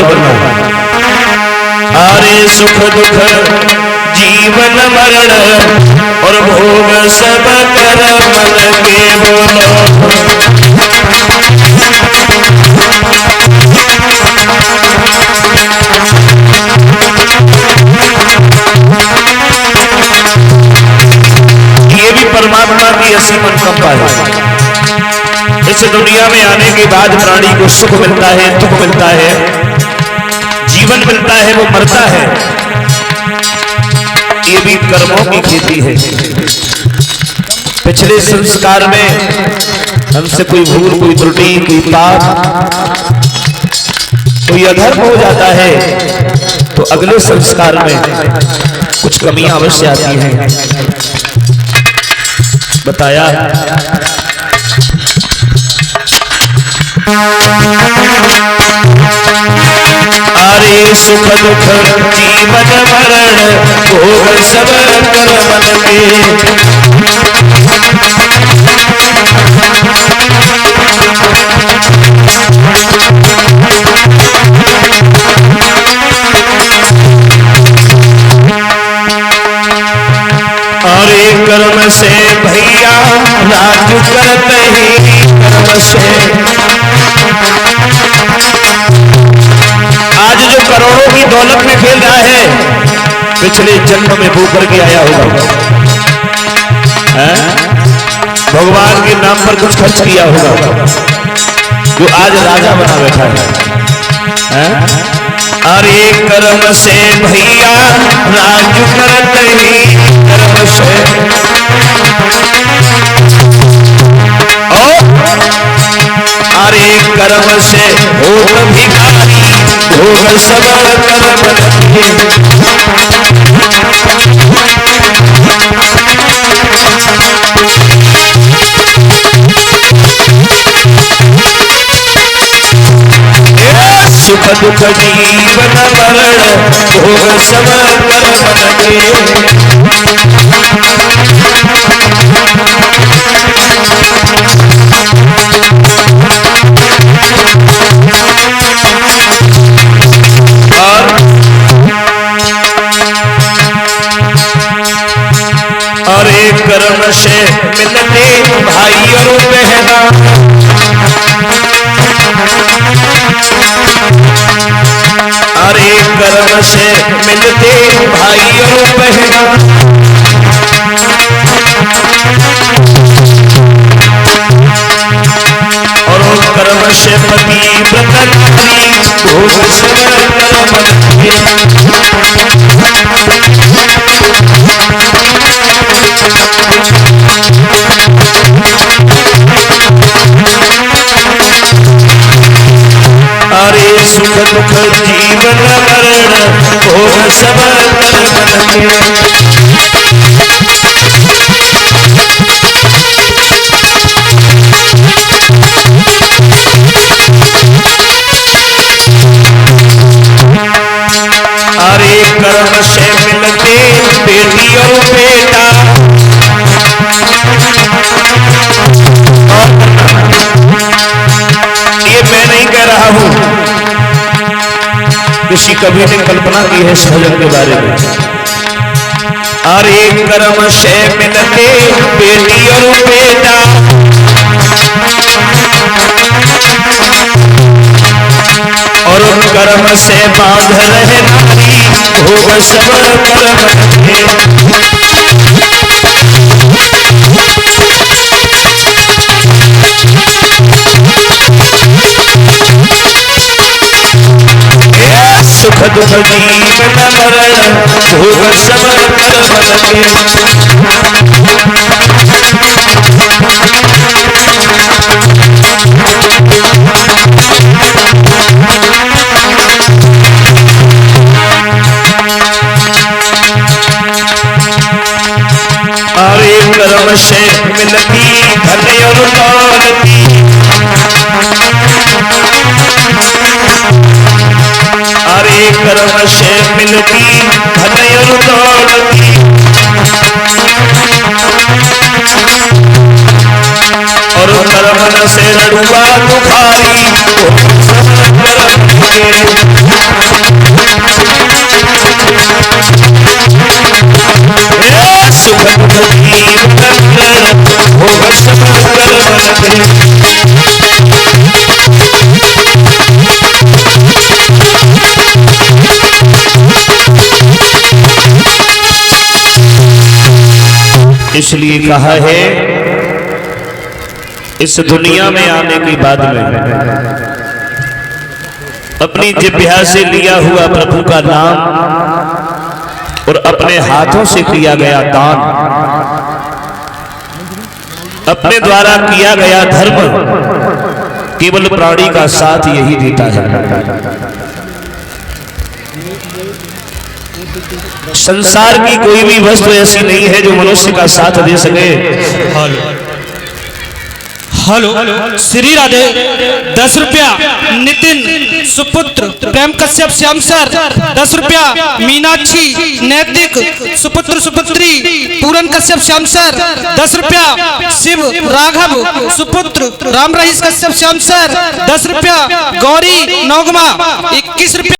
करना। अरे सुख दुख जीवन मरण और भोग सब कर मन के बोलो। ये भी परमात्मा की असीम अनुकंपा है। इस दुनिया में आने के बाद प्राणी को सुख मिलता है, दुख मिलता है, जीवन मिलता है, वो मरता है। ये भी कर्मों की खेती है। पिछले संस्कार में हमसे कोई भूल, कोई त्रुटि, कोई पाप, कोई अधर्म हो जाता है तो अगले संस्कार में कुछ कमियां अवश्य आती हैं। बताया अरे सुख दुख जीवन मरण भोग सब कर मन के। अरे कर्म से भैया राज करते ही कर्म से। आज जो करोड़ों की दौलत में खेल रहा है पिछले जन्म में भूख करके आया होगा, भगवान के नाम पर कुछ खर्च किया होगा जो आज राजा बना बैठा है। अरे कर्म से भैया राज करते ही कर्म से। अरे कर्म से हो भिखारी भोग सब कर्म के। सुख दुख जीवन मरण भोग सब कर मन के। अरे कर्म से मिलते भाई और बहना। अरे कर्म से मिलते भाई और बहना। और कर्म से पति व्रत नारी भोग सब कर्म के। अरे सुख दुख जीवन मरण भोग सब कर मन के। अरे कर्म से मिलते बेटी और बेटा। ये मैं नहीं कह रहा हूं, किसी कवि ने कल्पना की है इस भजन के बारे में। अरे कर्म से मिलते बेटी और बेटा। और कर्म से बांध रहे नारी भोग सब कर्म के। सुख दुख जीवन मरण भोग सब कर्म अरे कर्म से मिलती धन और दौलती। अरे कर्म से मिलती धन और दौलती। और कर्म से लड़ुआ दुखारी कर्म के। इसलिए कहा है इस दुनिया में आने के बाद में अपनी जिह्वा से लिया हुआ प्रभु का नाम और अपने हाथों से किया गया दान, अपने द्वारा किया गया धर्म केवल प्राणी का साथ यही देता है। संसार की कोई भी वस्तु ऐसी नहीं है जो मनुष्य का साथ दे सके। हेलो श्री राधे 10 रुपया। नितिन सुपुत्र प्रेम कश्यप श्याम सर 10 रुपया। मीनाक्षी नैतिक सुपुत्र सुपुत्री पूरन कश्यप श्याम सर 10 रुपया। शिव राघव सुपुत्र राम रहीस कश्यप श्याम सर 10 रुपया। गौरी नौगमा 21 रुपया।